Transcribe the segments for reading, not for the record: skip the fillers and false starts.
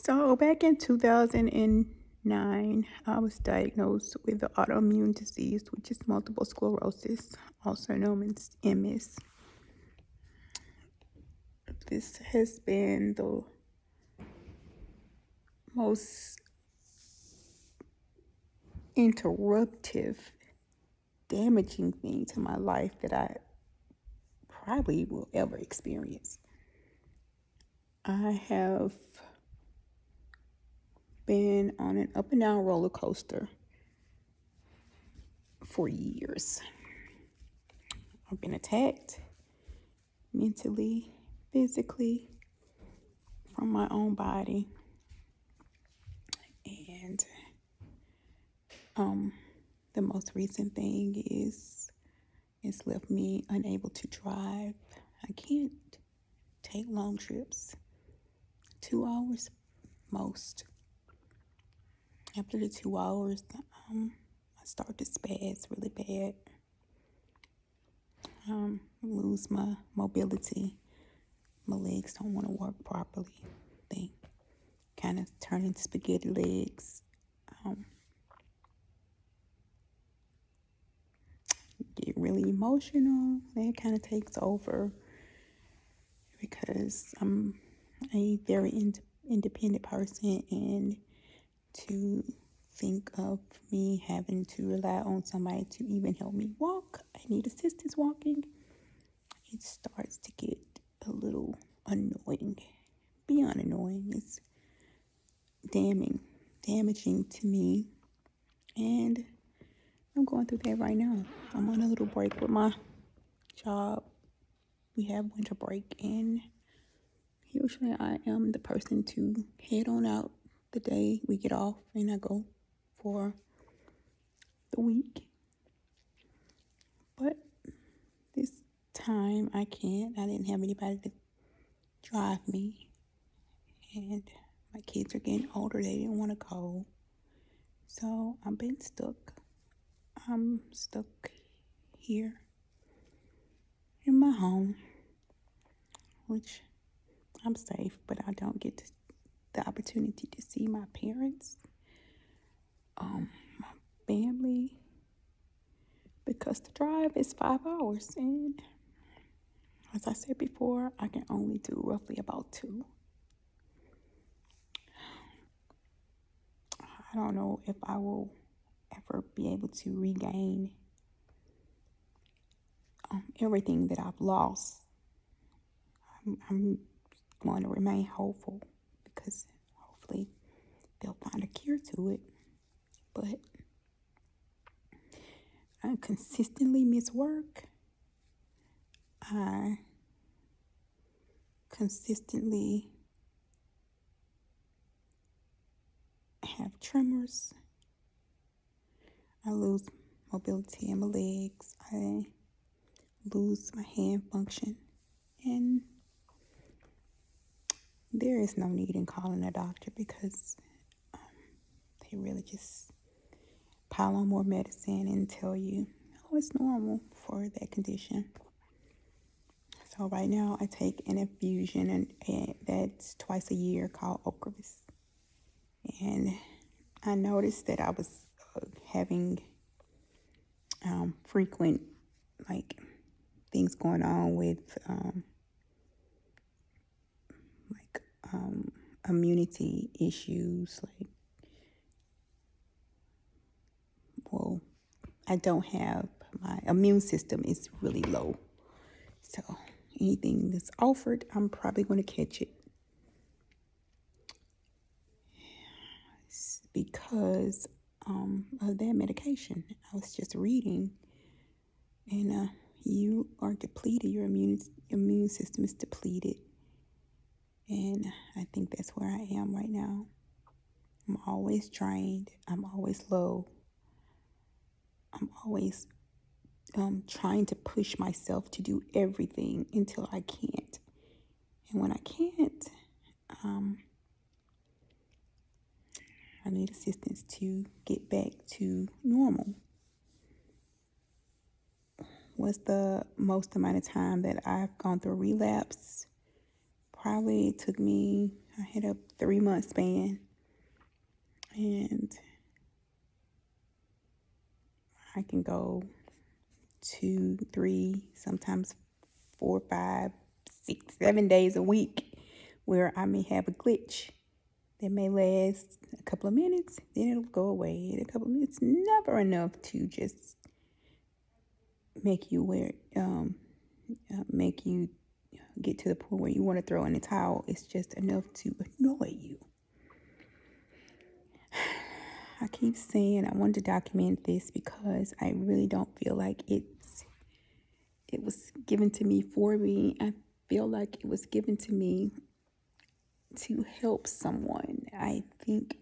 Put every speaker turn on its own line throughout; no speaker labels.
So back in 2009, I was diagnosed with the autoimmune disease, which is multiple sclerosis, also known as MS. This has been the most interruptive, damaging thing to my life that I probably will ever experience. I have been on an up and down roller coaster for years. I've been attacked mentally, physically, from my own body. And the most recent thing is it's left me unable to drive. I can't take long trips. 2 hours most. After the 2 hours, I start to spaz really bad. Lose my mobility. My legs don't want to work properly. They kind of turn into spaghetti legs. Get really emotional. That kind of takes over because I'm a very independent person, and to think of me having to rely on somebody to even help me walk, I need assistance walking, it starts to get a little annoying. Beyond annoying, it's damaging to me, and I'm going through that right now. I'm on a little break with my job. We have winter break, and usually I am the person to head on out the day we get off, and I go for the week. But this time I can't. I didn't have anybody to drive me, and my kids are getting older. They didn't want to go. So I've been stuck. I'm stuck here in my home, which I'm safe, but I don't get the opportunity to see my parents, my family, because the drive is 5 hours. And as I said before, I can only do roughly about 2. I don't know if I will ever be able to regain everything that I've lost. I'm going to remain hopeful because hopefully they'll find a cure to it. But I consistently miss work. I consistently have tremors. I lose mobility in my legs. I lose my hand function. And there is no need in calling a doctor because they really just pile on more medicine and tell you, oh, it's normal for that condition. So right now I take an infusion, and that's twice a year, called Ocrevus. And I noticed that I was having frequent things going on with immunity issues. I don't have, my immune system is really low. So anything that's offered, I'm probably going to catch it. It's because of that medication. I was just reading, and you are depleted. Your immune system is depleted. And I think that's where I am right now. I'm always drained. I'm always low. I'm always trying to push myself to do everything until I can't. And when I can't, I need assistance to get back to normal. What's the most amount of time that I've gone through relapse? Probably it took me I had a 3-month span, and I can go 2, 3, sometimes 4, 5, 6, 7 days a week where I may have a glitch that may last a couple of minutes, then it'll go away in a couple of minutes. Never enough to just make you make you get to the point where you want to throw in the towel. It's just enough to annoy you. I keep saying I wanted to document this because I really don't feel like it was given to me for me. I feel like it was given to me to help someone. I think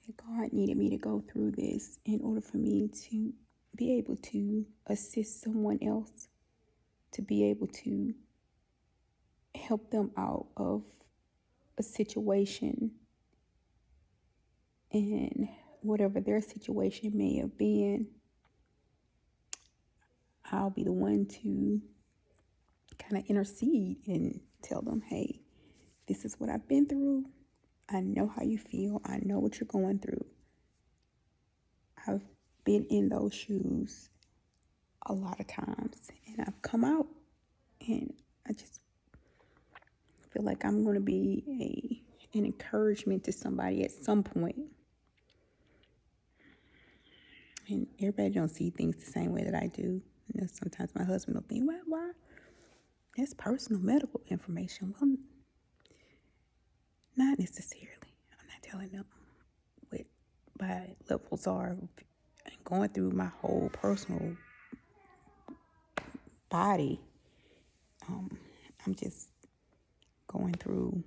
that God needed me to go through this in order for me to be able to assist someone else, to be able to help them out of a situation, and whatever their situation may have been, I'll be the one to kind of intercede and tell them, hey, this is what I've been through. I know how you feel. I know what you're going through. I've been in those shoes a lot of times, and I've come out, and I just feel like I'm going to be an encouragement to somebody at some point. And everybody don't see things the same way that I do. You know, sometimes my husband will think, why? That's personal medical information. Well, not necessarily. I'm not telling them what my levels are and going through my whole personal body. I'm just going through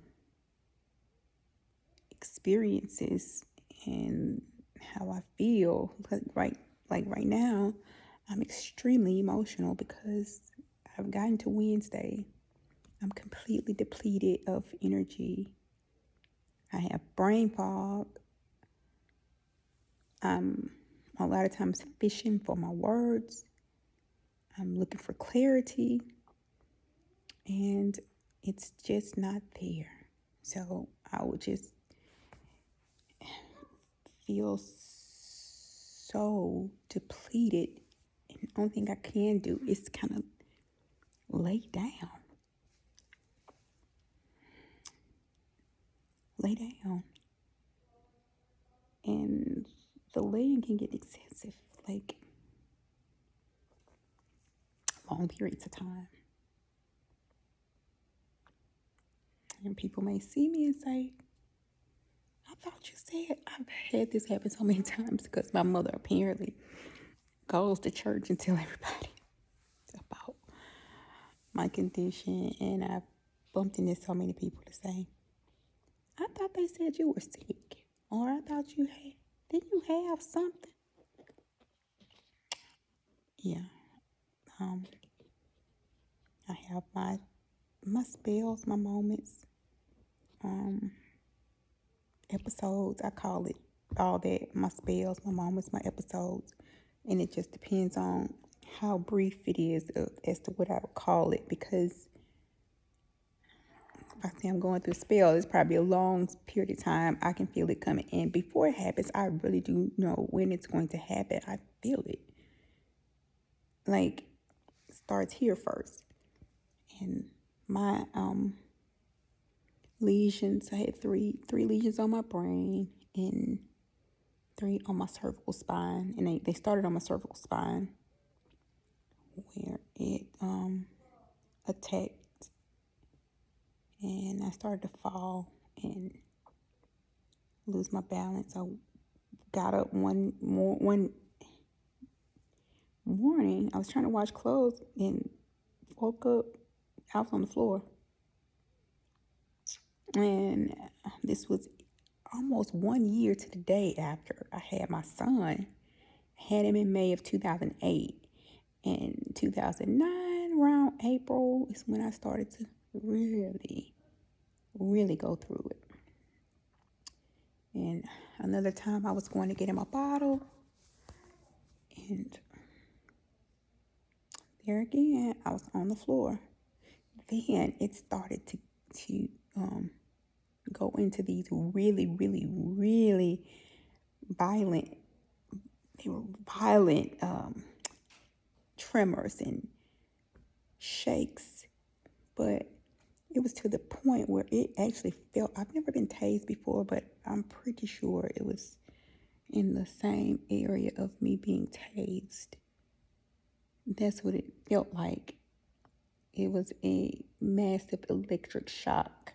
experiences and how I feel. Like right now, I'm extremely emotional because I've gotten to Wednesday. I'm completely depleted of energy. I have brain fog. I'm a lot of times fishing for my words. I'm looking for clarity, and it's just not there. So I would just feel so depleted, and the only thing I can do is kind of lay down. And the laying can get excessive, like long periods of time. And people may see me and say, I thought you said. I've had this happen so many times because my mother apparently goes to church and tell everybody about my condition. And I've bumped into so many people to say, I thought they said you were sick. Or I thought didn't you have something? Yeah. I have my spells, my moments, episodes. I call it all that, my spells, my moments, my episodes. And it just depends on how brief it is as to what I would call it, because if I say I'm going through a spell, it's probably a long period of time. I can feel it coming. And before it happens, I really do know when it's going to happen. I feel it. Like, it starts here first. And my lesions, I had three lesions on my brain and 3 on my cervical spine. And they started on my cervical spine, where it attacked, and I started to fall and lose my balance. I got up one morning. I was trying to wash clothes and woke up. I was on the floor, and this was almost 1 year to the day after I had my son. I had him in May of 2008. In 2009, around April, is when I started to really go through it. And another time I was going to get him a bottle, and there again, I was on the floor. Then it started to go into these really, really, really violent, they were violent tremors and shakes, but it was to the point where it actually felt, I've never been tased before, but I'm pretty sure it was in the same area of me being tased. That's what it felt like. It was a massive electric shock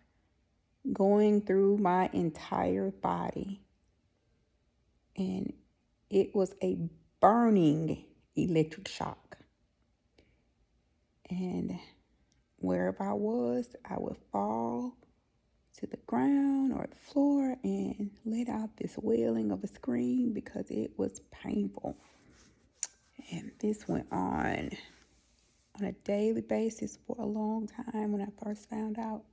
going through my entire body. And it was a burning electric shock. And wherever I was, I would fall to the ground or the floor and let out this wailing of a scream because it was painful. And this went on a daily basis for a long time when I first found out.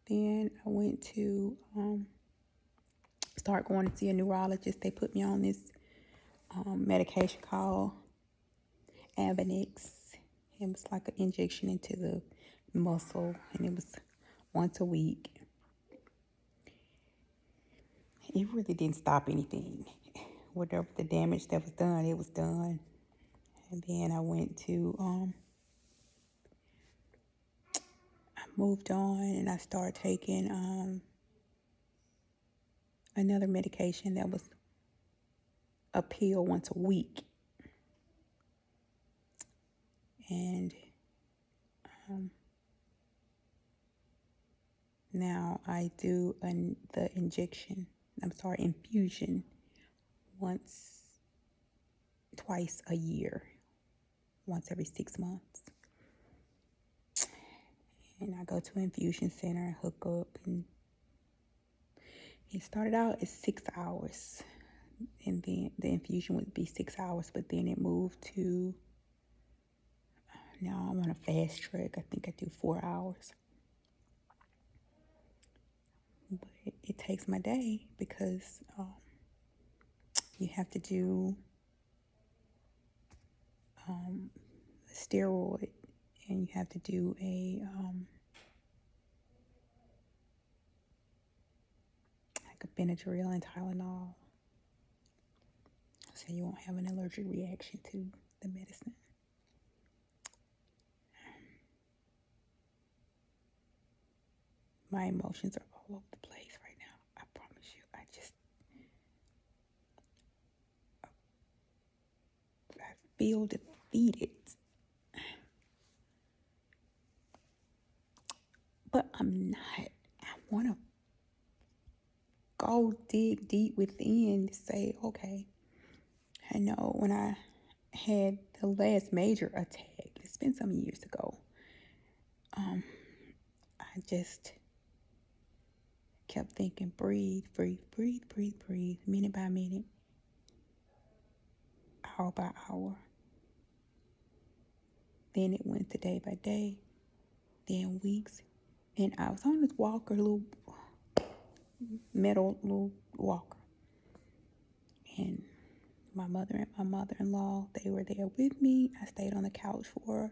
Then I went to start going to see a neurologist. They put me on this medication called Avonex. It was like an injection into the muscle, and it was once a week. It really didn't stop anything. Whatever the damage that was done, it was done. And then I went to, I moved on and I started taking another medication that was a pill once a week. And now I do the infusion twice a year, once every 6 months. And I go to an infusion center, hook up, and it started out as 6 hours. And then the infusion would be 6 hours, but then it moved to, now I'm on a fast track. I think I do 4 hours. But it takes my day because you have to do a steroid, and you have to do like a Benadryl and Tylenol, so you won't have an allergic reaction to the medicine. My emotions are all over the place right now. I promise you. I feel defeated. But I'm not. I want to go dig deep within to say, okay, I know when I had the last major attack, it's been some years ago, I just kept thinking, breathe, breathe, breathe, breathe, breathe, minute by minute, hour by hour. Then it went to day by day, then weeks. And I was on this walker, little metal little walker. And my mother and my mother-in-law, they were there with me. I stayed on the couch for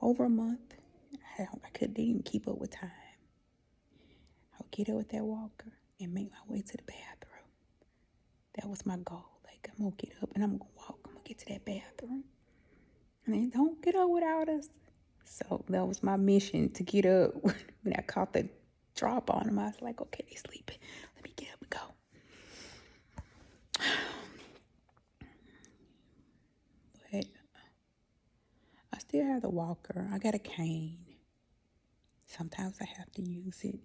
over a month. I didn't even keep up with time. I would get up with that walker and make my way to the bathroom. That was my goal. Like, I'm going to get up and I'm going to walk. I'm going to get to that bathroom. And they don't get up without us. So that was my mission, to get up. When I caught the drop on them, I was like, okay, they sleeping. Let me get up and go. But I still have the walker. I got a cane. Sometimes I have to use it.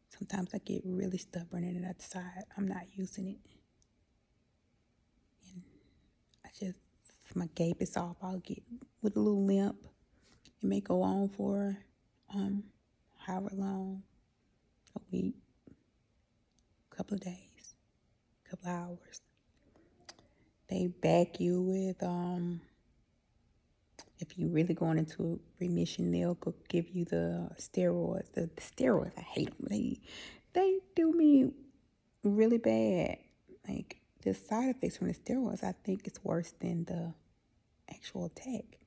Sometimes I get really stubborn and I decide I'm not using it. And if my gait is off, I'll get with a little limp. It may go on for however long, a week, a couple of days, a couple of hours. They back you with, if you're really going into remission, they'll give you the steroids. The steroids, I hate them. They do me really bad. Like, the side effects from the steroids, I think it's worse than the actual attack.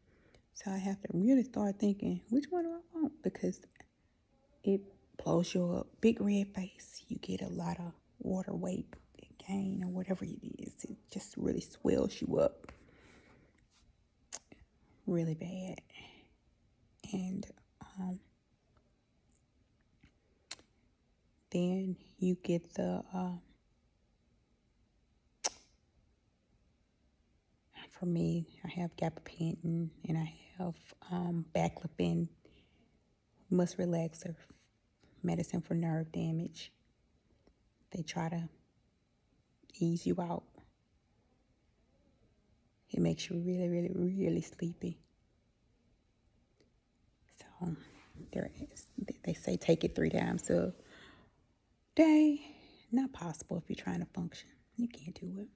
So I have to really start thinking, which one do I want? Because it blows you up. Big red face. You get a lot of water weight gain or whatever it is. It just really swells you up really bad. And then you get the for me, I have gabapentin and I have baclofen muscle relaxer medicine for nerve damage. They try to ease you out. It makes you really, really, really sleepy. So they say take it 3 times a day. Not possible if you're trying to function. You can't do it.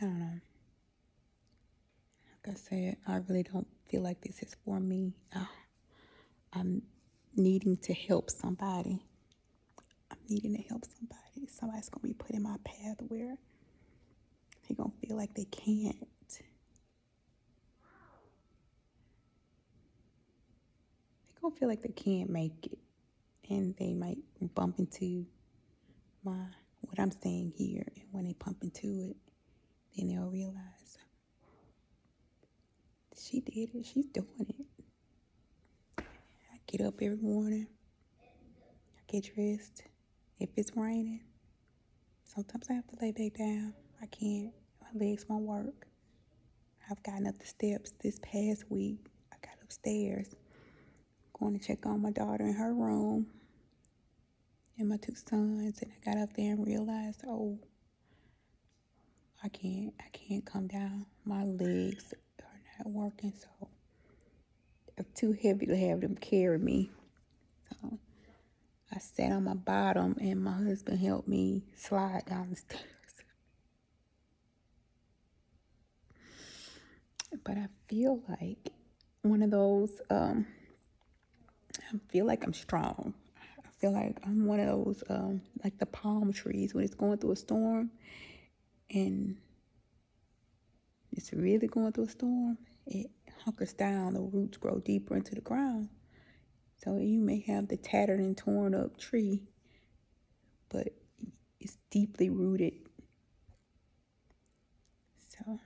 I don't know. Like I said, I really don't feel like this is for me. I'm needing to help somebody. Somebody's going to be put in my path where they're going to feel like they can't. They're going to feel like they can't make it. And they might bump into what I'm saying here. And when they bump into it, then they'll realize she did it. She's doing it. I get up every morning. I get dressed. If it's raining, sometimes I have to lay back down. I can't. My legs won't work. I've gotten up the steps this past week. I got upstairs, going to check on my daughter in her room and my 2 sons. And I got up there and realized, oh, I can't come down. My legs are not working, so it's too heavy to have them carry me. So I sat on my bottom and my husband helped me slide down the stairs. But I feel like one of those, I feel like I'm strong. I feel like I'm one of those, like the palm trees when it's going through a storm and it's really going through a storm. It hunkers down, the roots grow deeper into the ground. So you may have the tattered and torn up tree, but it's deeply rooted. So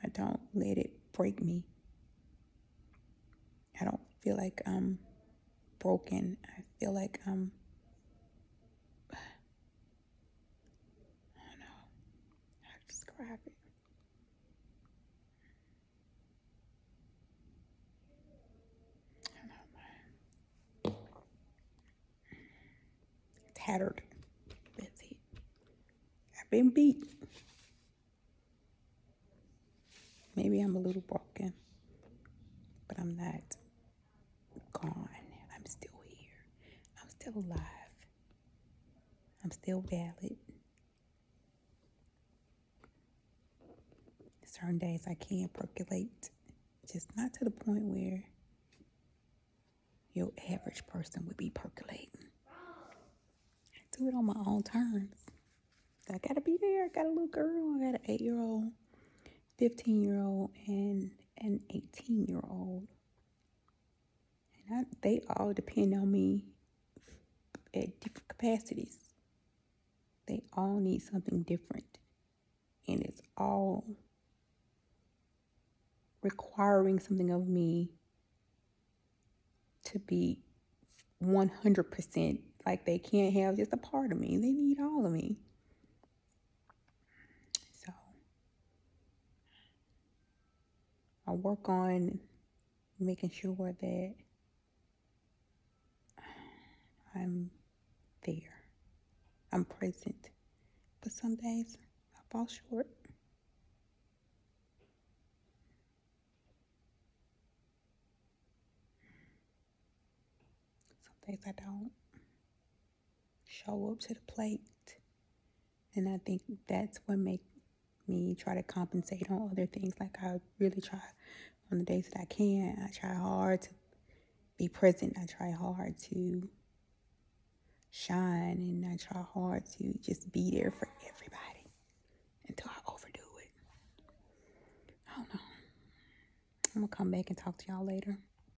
I don't let it break me. I don't feel like I'm broken. I feel like I don't know how to describe it. Tattered. That's it. I've been beat. Maybe I'm a little broken, but I'm not gone. I'm still here. I'm still alive. I'm still valid. Certain days I can percolate, just not to the point where your average person would be percolating. I do it on my own terms. I gotta be there. I got a little girl. I got an 8-year-old, 15-year-old, and an 18-year-old. And they all depend on me at different capacities. They all need something different. And it's all requiring something of me to be 100%. Like they can't have just a part of me. They need all of me. So I work on making sure that I'm there. I'm present. But some days I fall short. Some days I don't show up to the plate. And I think that's what makes me try to compensate on other things. Like I really try on the days that I can. I try hard to be present. I try hard to shine, and I try hard to just be there for everybody until I overdo it. I'm gonna come back and talk to y'all later.